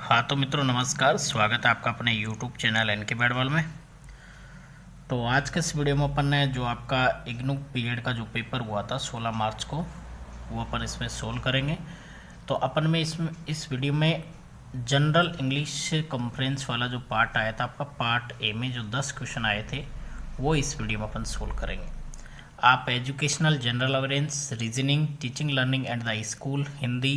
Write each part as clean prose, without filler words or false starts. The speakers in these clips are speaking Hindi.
हाँ तो मित्रों नमस्कार, स्वागत है आपका अपने YouTube चैनल एनके बैडवाल में। तो आज के इस वीडियो में अपन ने जो आपका इग्नू पीरियड का जो पेपर हुआ था 16 मार्च को, वो अपन इसमें सोल्व करेंगे। तो अपन में इस वीडियो में जनरल इंग्लिश कॉन्फ्रेंस वाला जो पार्ट आया था आपका, पार्ट ए में जो 10 क्वेश्चन आए थे वो इस वीडियो में अपन सोल्व करेंगे। आप educational, general awareness, reasoning, teaching learning and the school, Hindi,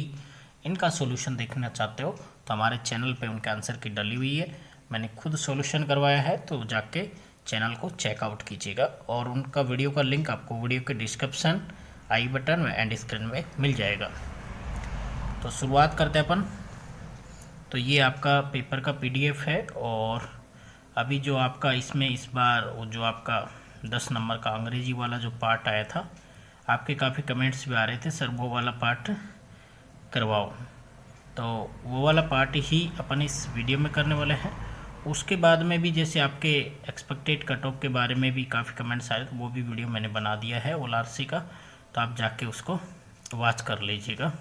इनका सॉल्यूशन देखना चाहते हो तो हमारे चैनल पे उनके आंसर की डली हुई है। मैंने खुद सॉल्यूशन करवाया है, तो जाके चैनल को चेकआउट कीजिएगा और उनका वीडियो का लिंक आपको वीडियो के डिस्क्रिप्शन, आई बटन में एंड स्क्रीन में मिल जाएगा। तो शुरुआत करते हैं अपन। तो ये आपका पेपर का PDF है और अभी जो आपका इसमें इस बार वो जो आपका 10 नंबर का अंग्रेजी वाला जो पार्ट आया था, आपके काफ़ी कमेंट्स भी आ रहे थे सर वो वाला पार्ट करवाओ। तो वो वाला पार्ट ही अपन इस वीडियो में करने वाले हैं। उसके बाद में भी जैसे आपके एक्सपेक्टेड कट ऑफ के बारे में भी काफ़ी कमेंट्स आए, तो वो भी वीडियो मैंने बना दिया है ORC का, तो आप जाके उसको वॉच कर लीजिएगा।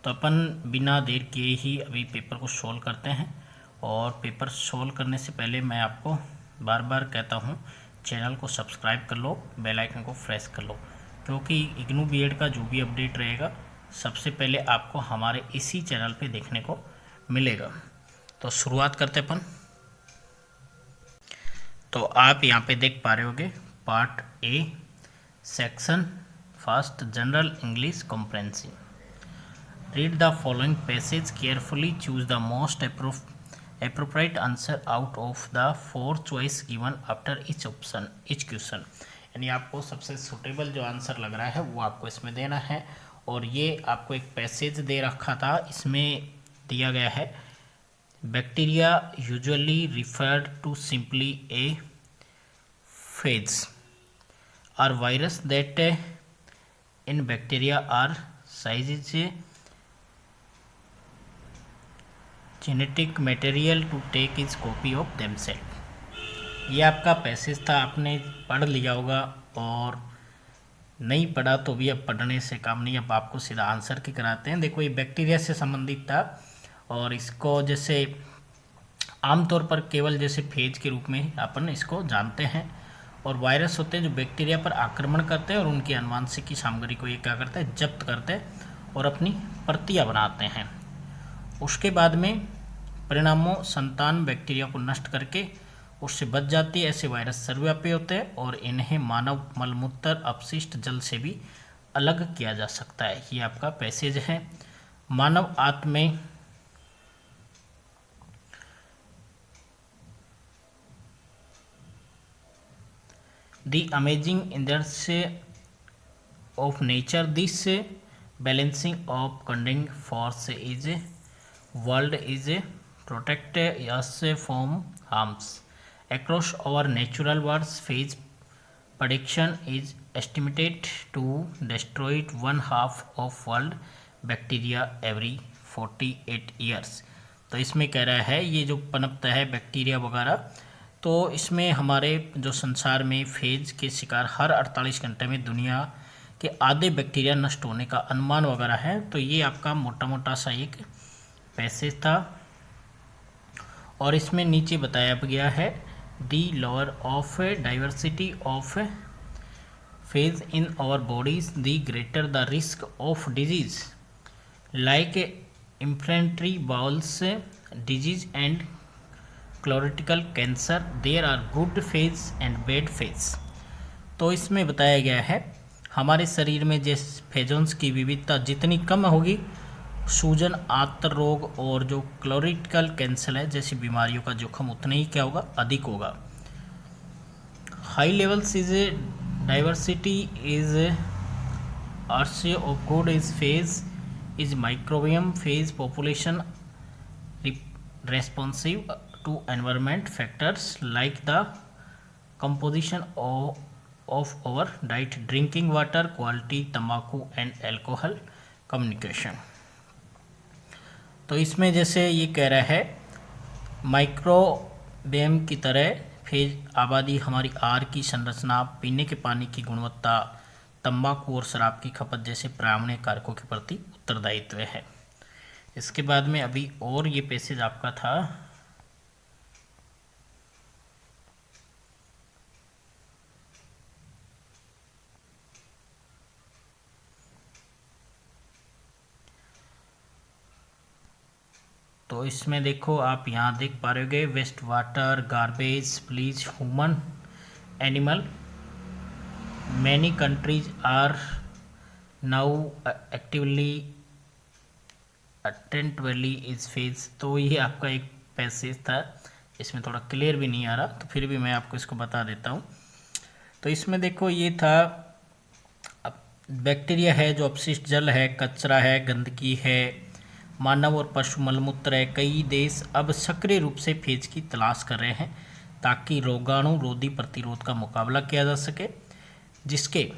तो अपन बिना देर किए ही अभी पेपर को सोल्व करते हैं। और पेपर सोल्व करने से पहले मैं आपको बार बार कहता हूँ, चैनल को सब्सक्राइब कर लो, बेल आइकन को प्रेस कर लो, क्योंकि इग्नू बीएड का जो भी अपडेट रहेगा सबसे पहले आपको हमारे इसी चैनल पे देखने को मिलेगा। तो शुरुआत करते अपन। तो आप यहाँ पे देख पा रहे होगे part A, section first, general English comprehensive. Read the following passage carefully, choose the most appropriate answer out of the 4 choice given after each question. यानी आपको सबसे सुटेबल जो आंसर लग रहा है वो आपको इसमें देना है। और ये आपको एक पैसेज दे रखा था, इसमें दिया गया है bacteria usually referred to simply a phage और virus that in bacteria are seizes genetic material to take is copy of themself. ये आपका पैसेज था, आपने पढ़ लिया होगा, और नहीं पढ़ा तो भी अब पढ़ने से काम नहीं, अब आपको सीधा आंसर की कराते हैं। देखो ये बैक्टीरिया से संबंधित था और इसको जैसे आमतौर पर केवल जैसे फेज के रूप में अपन इसको जानते हैं। और वायरस होते हैं जो बैक्टीरिया पर आक्रमण करते हैं और उनकी आनुवंशिक सामग्री को ये क्या करते हैं, जब्त करते हैं और अपनी प्रतियां बनाते हैं। उसके बाद में परिणामों संतान बैक्टीरिया को नष्ट करके उससे बच जाती है। ऐसे वायरस सर्वव्यापी होते हैं और इन्हें मानव मलमूत्र, अपशिष्ट जल से भी अलग किया जा सकता है। ये आपका पैसेज है। मानव आत्म में द अमेजिंग इंद्रियस of nature, this balancing of कंडिंग force is world is protect us from harms across our natural worlds. Phase prediction is estimated to destroy 1/2 of world bacteria every 48 years। तो इसमें कह रहा है ये जो पनपता है बैक्टीरिया वगैरह, तो इसमें हमारे जो संसार में फेज के शिकार हर 48 घंटे में दुनिया के आधे बैक्टीरिया नष्ट होने का अनुमान वगैरह है। तो ये आपका मोटा मोटा सा एक पैसेज था और इसमें नीचे बताया गया है the lower of diversity of phase in our bodies, the greater the risk of disease like inflammatory bowels disease and colorectal cancer. There are good phase and bad phase। तो इसमें बताया गया है हमारे शरीर में जिस फेजोन्स की विविधता जितनी कम होगी, सूजन, आंत्र रोग और जो क्लोरेटिकल कैंसर है जैसी बीमारियों का जोखिम उतना ही क्या होगा, अधिक होगा। High levels is diversity is आर्से of gut is phage is microbiome phage population responsive to environment factors like the composition of our diet, drinking water quality, तंबाकू एंड एल्कोहल, कम्युनिकेशन। तो इसमें जैसे ये कह रहा है माइक्रोबियम की तरह फेज आबादी हमारी आहार की संरचना, पीने के पानी की गुणवत्ता, तंबाकू और शराब की खपत जैसे पर्यावरणीय कारकों के प्रति उत्तरदायित्व है। इसके बाद में अभी और ये पैसेज आपका था, तो इसमें देखो आप यहाँ देख पा रहे होगे, waste water, garbage, please, human, animal, many countries are now actively attentively is phage. तो ये आपका एक पैसेज था, इसमें थोड़ा क्लियर भी नहीं आ रहा, तो फिर भी मैं आपको इसको बता देता हूँ। तो इसमें देखो ये था, बैक्टीरिया है जो अपशिष्ट जल है, कचरा है, गंदगी है, मानव और पशु मलमूत्र है। कई देश अब सक्रिय रूप से फेज की तलाश कर रहे हैं ताकि रोगाणु रोधी प्रतिरोध का मुकाबला किया जा सके, जिसके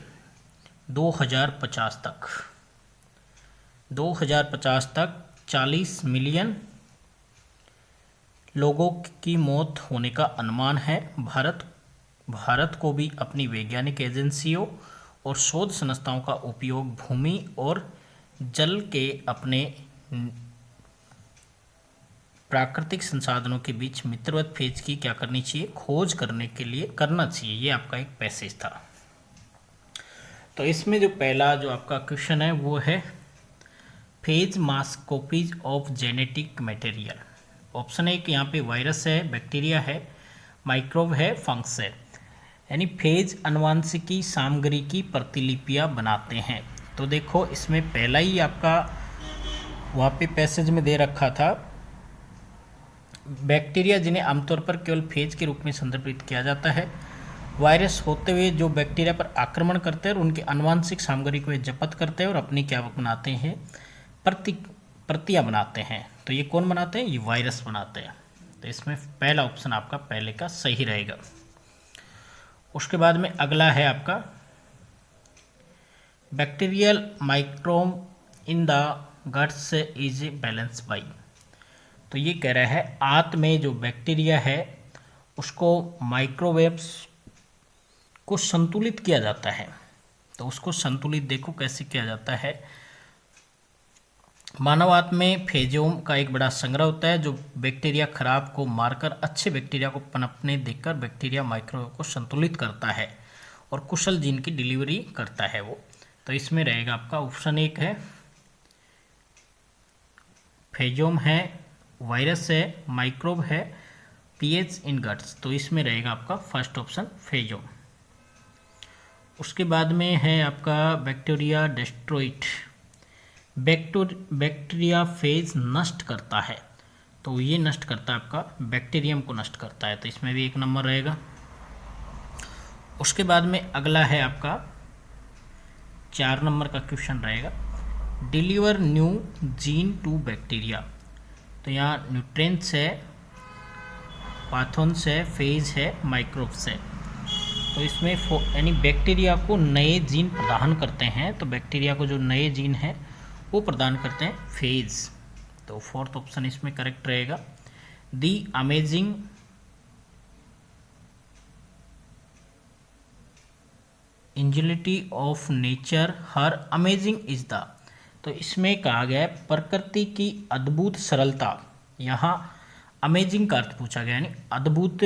2050 तक 40 मिलियन लोगों की मौत होने का अनुमान है। भारत को भी अपनी वैज्ञानिक एजेंसियों और शोध संस्थाओं का उपयोग भूमि और जल के अपने प्राकृतिक संसाधनों के बीच मित्रवत फेज की क्या करनी चाहिए, खोज करने के लिए करना चाहिए। ये आपका एक पैसेज था। तो इसमें जो पहला जो आपका क्वेश्चन है वो है phage mass copies of genetic material. Option A कि यहाँ पे वायरस है, बैक्टीरिया है, माइक्रोब है, फंगस है। यानी फेज आनुवंशिकी सामग्री की प्रतिलिपियाँ बनाते हैं। तो देखो इसमें पहला ही आपका वहाँ पे पैसेज में दे रखा था, बैक्टीरिया जिन्हें आमतौर पर केवल फेज के रूप में संदर्भित किया जाता है, वायरस होते हुए जो बैक्टीरिया पर आक्रमण करते हैं और उनकी आनुवंशिक सामग्री को जब्त करते हैं और अपनी क्या बनाते हैं, प्रतियां बनाते हैं। तो ये कौन बनाते हैं, ये वायरस बनाते हैं। तो इसमें पहला ऑप्शन आपका पहले का सही रहेगा। उसके बाद में अगला है आपका bacterial microbe in the guts is balance by. तो ये कह रहा है आंत में जो बैक्टीरिया है उसको माइक्रोवेव्स को संतुलित किया जाता है। तो उसको संतुलित देखो कैसे किया जाता है। मानव आंत में फेजोम का एक बड़ा संग्रह होता है जो बैक्टीरिया खराब को मारकर अच्छे बैक्टीरिया को पनपने देकर बैक्टीरिया माइक्रोवेव को संतुलित करता है और कुशल जीन की डिलीवरी करता है वो। तो इसमें रहेगा आपका ऑप्शन एक है, फेजोम है, वायरस है, माइक्रोब है, पीएच इन गट्स। तो इसमें रहेगा आपका फर्स्ट ऑप्शन फेजोम। उसके बाद में है आपका बैक्टीरिया डेस्ट्रोइट। बैक्टीरिया फेज नष्ट करता है, तो ये नष्ट करता है आपका बैक्टीरियम को नष्ट करता है। तो इसमें भी 1 नंबर रहेगा। उसके बाद में अगला है आपका 4 नंबर का क्वेश्चन रहेगा, deliver new gene to bacteria. तो यहाँ न्यूट्रिएंट्स है, पाथोन्स है, फेज है, माइक्रोब्स है। तो इसमें यानी बैक्टीरिया को नए जीन प्रदान करते हैं। तो बैक्टीरिया को जो नए जीन हैं वो प्रदान करते हैं फेज। तो फोर्थ ऑप्शन इसमें करेक्ट रहेगा। दी अमेजिंग इंजिलिटी ऑफ नेचर हर अमेजिंग इज द। तो इसमें कहा गया है प्रकृति की अद्भुत सरलता। यहाँ अमेजिंग का अर्थ पूछा गया, यानी अद्भुत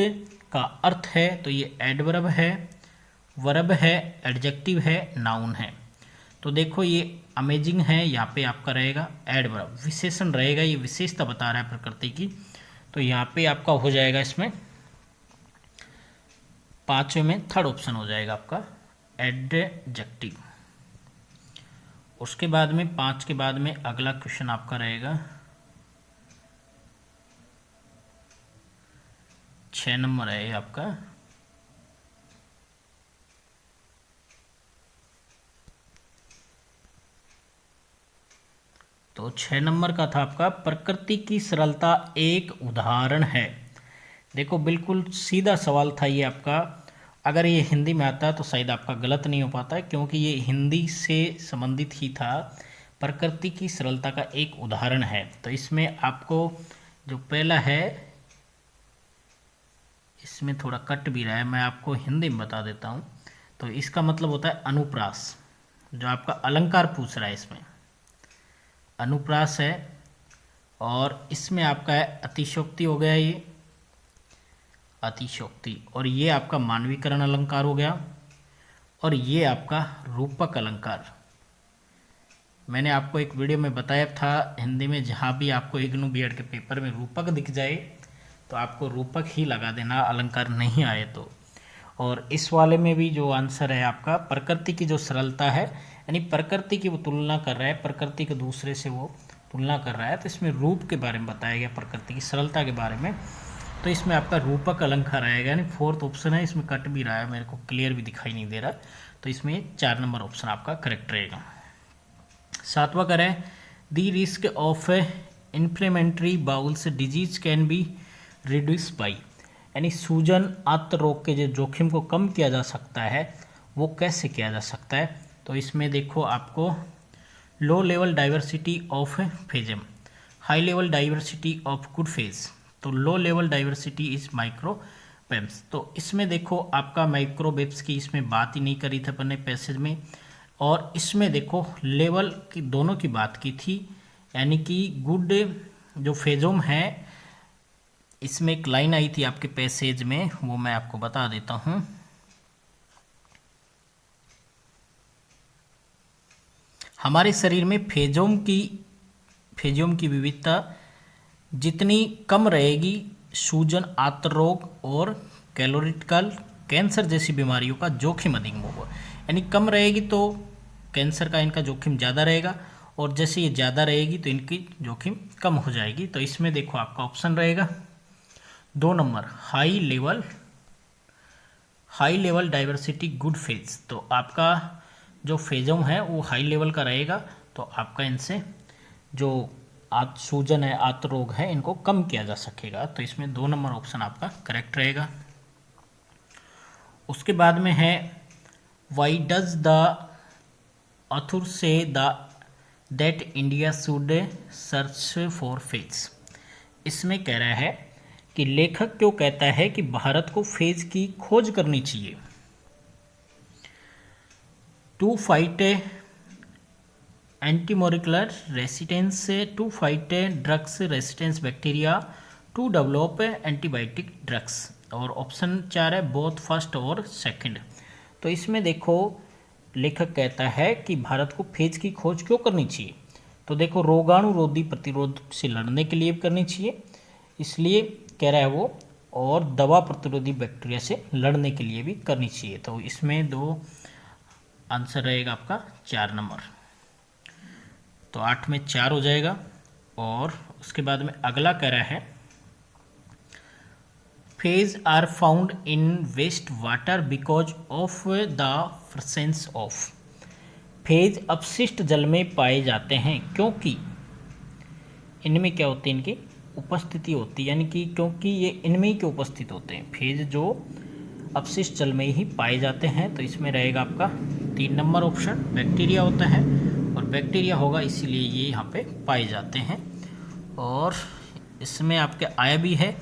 का अर्थ है तो ये एडवर्ब है, वर्ब है, एडजेक्टिव है, नाउन है। तो देखो ये अमेजिंग है, यहाँ पे आपका रहेगा एडवर्ब, विशेषण रहेगा, ये विशेषता बता रहा है प्रकृति की। तो यहाँ पे आपका हो जाएगा इसमें 5वें में थर्ड ऑप्शन हो जाएगा आपका एडजेक्टिव। उसके बाद में 5 के बाद में अगला क्वेश्चन आपका रहेगा 6 नंबर है आपका। तो 6 नंबर का था आपका प्रकृति की सरलता एक उदाहरण है। देखो बिल्कुल सीधा सवाल था ये आपका। अगर ये हिंदी में आता तो शायद आपका गलत नहीं हो पाता है, क्योंकि ये हिंदी से संबंधित ही था। प्रकृति की सरलता का एक उदाहरण है। तो इसमें आपको जो पहला है, इसमें थोड़ा कट भी रहा है, मैं आपको हिंदी में बता देता हूँ। तो इसका मतलब होता है अनुप्रास। जो आपका अलंकार पूछ रहा है इसमें अनुप्रास है, और इसमें आपका है अतिशयोक्ति हो गया, ये अतिशयोक्ति, और ये आपका मानवीकरण अलंकार हो गया, और ये आपका रूपक अलंकार। मैंने आपको एक वीडियो में बताया था हिंदी में, जहाँ भी आपको इग्नू बीएड के पेपर में रूपक दिख जाए तो आपको रूपक ही लगा देना, अलंकार नहीं आए तो। और इस वाले में भी जो आंसर है आपका प्रकृति की जो सरलता है, यानी प्रकृति की वो तुलना कर रहा है, प्रकृति के दूसरे से वो तुलना कर रहा है, तो इसमें रूप के बारे में बताया गया, प्रकृति की सरलता के बारे में। तो इसमें आपका रूपक अलंकार आएगा, यानी फोर्थ ऑप्शन है, इसमें कट भी रहा है, मेरे को क्लियर भी दिखाई नहीं दे रहा, तो इसमें 4 नंबर ऑप्शन आपका करेक्ट रहेगा। 7वां करें, the risk of inflammatory bowls disease can be reduce by, यानी सूजन आंत रोग के जो जोखिम को कम किया जा सकता है वो कैसे किया जा सकता है। तो इसमें देखो आपको low level diversity of phages, high level diversity of gut phage. तो low level diversity is microbes, तो इसमें देखो आपका माइक्रोवेब्स की इसमें बात ही नहीं करी थी अपन ने पैसेज में, और इसमें देखो लेवल की दोनों की बात की थी, यानी कि गुड जो फेजोम है, इसमें एक लाइन आई थी आपके पैसेज में, वो मैं आपको बता देता हूं। हमारे शरीर में फेजोम की विविधता जितनी कम रहेगी, सूजन आंत रोग और कैलोरिटिकल कैंसर जैसी बीमारियों का जोखिम अधिक होगा, यानी कम रहेगी तो कैंसर का इनका जोखिम ज़्यादा रहेगा, और जैसे ये ज़्यादा रहेगी तो इनकी जोखिम कम हो जाएगी। तो इसमें देखो आपका ऑप्शन रहेगा 2 number, high level diversity good phage. तो आपका जो फेजम है वो हाई लेवल का रहेगा, तो आपका इनसे जो सूजन है, आंत रोग है, इनको कम किया जा सकेगा। तो इसमें 2 नंबर ऑप्शन आपका करेक्ट रहेगा। उसके बाद में है why does the author say that India should search for phase. इसमें कह रहा है कि लेखक क्यों कहता है कि भारत को फेज की खोज करनी चाहिए। To fight antimicrobial resistance, to fight drugs resistance bacteria, to develop antibiotic drugs, और ऑप्शन 4 है बोथ फर्स्ट और सेकंड। तो इसमें देखो लेखक कहता है कि भारत को फेज की खोज क्यों करनी चाहिए। तो देखो रोगाणुरोधी प्रतिरोध से लड़ने के लिए करनी चाहिए, इसलिए कह रहा है वो, और दवा प्रतिरोधी बैक्टीरिया से लड़ने के लिए भी करनी चाहिए। तो इसमें 2 आंसर रहेगा आपका 4 नंबर, तो 8 में 4 हो जाएगा। और उसके बाद में अगला कह रहा है phage are found in waste water because of the presence of, phage अपशिष्ट जल में पाए जाते हैं क्योंकि इनमें क्या होती है, इनकी उपस्थिति होती है, यानी कि क्योंकि ये इनमें ही के उपस्थित होते हैं, फेज जो अपशिष्ट जल में ही पाए जाते हैं। तो इसमें रहेगा आपका 3 नंबर ऑप्शन, बैक्टीरिया होता है, और बैक्टीरिया होगा इसीलिए ये यहाँ पे पाए जाते हैं। और इसमें आपके आया भी है,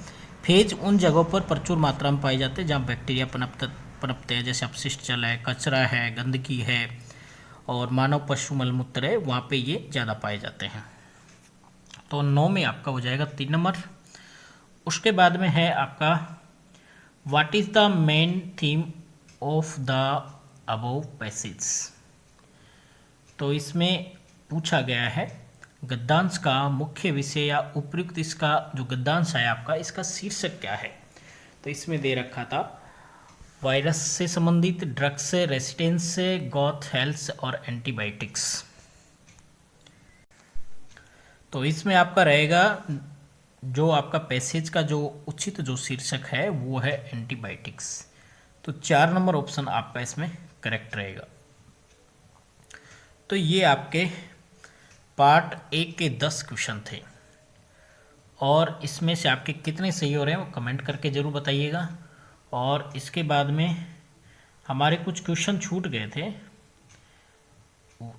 फेज उन जगहों पर प्रचुर मात्रा में पाए जाते हैं जहाँ बैक्टीरिया पनपते हैं, जैसे अपशिष्ट जल है, कचरा है, गंदगी है, और मानव पशु मलमूत्र है, वहाँ पे ये ज़्यादा पाए जाते हैं। तो 9 में आपका हो जाएगा 3 नंबर। उसके बाद में है आपका what is the main theme of the above passage. तो इसमें पूछा गया है गद्यांश का मुख्य विषय या उपयुक्त, इसका जो गद्यांश है आपका, इसका शीर्षक क्या है। तो इसमें दे रखा था वायरस से संबंधित, ड्रग्स से, रेसिस्टेंस से, गॉथ हेल्थ और एंटीबायोटिक्स। तो इसमें आपका रहेगा जो आपका पैसेज का जो उचित जो शीर्षक है वो है एंटीबायोटिक्स। तो 4 नंबर ऑप्शन आपका इसमें करेक्ट रहेगा। तो ये आपके पार्ट 1 के 10 क्वेश्चन थे, और इसमें से आपके कितने सही हो रहे हैं वो कमेंट करके ज़रूर बताइएगा। और इसके बाद में हमारे कुछ क्वेश्चन छूट गए थे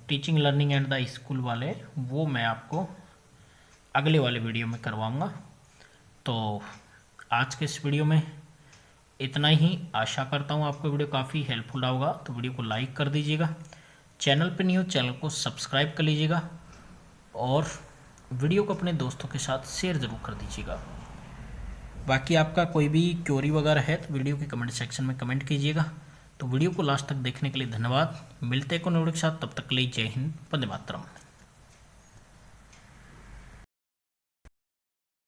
teaching learning and the school वाले, वो मैं आपको अगले वाले वीडियो में करवाऊंगा। तो आज के इस वीडियो में इतना ही, आशा करता हूँ आपको वीडियो काफ़ी हेल्पफुल रहा होगा। तो वीडियो को लाइक कर दीजिएगा, चैनल पे न्यू चैनल को सब्सक्राइब कर लीजिएगा, और वीडियो को अपने दोस्तों के साथ शेयर ज़रूर कर दीजिएगा। बाकी आपका कोई भी क्वेरी वगैरह है तो वीडियो के कमेंट सेक्शन में कमेंट कीजिएगा। तो वीडियो को लास्ट तक देखने के लिए धन्यवाद। मिलते हैं को वीडियो के साथ, तब तक के लिए जय हिंद, वंदे मातरम।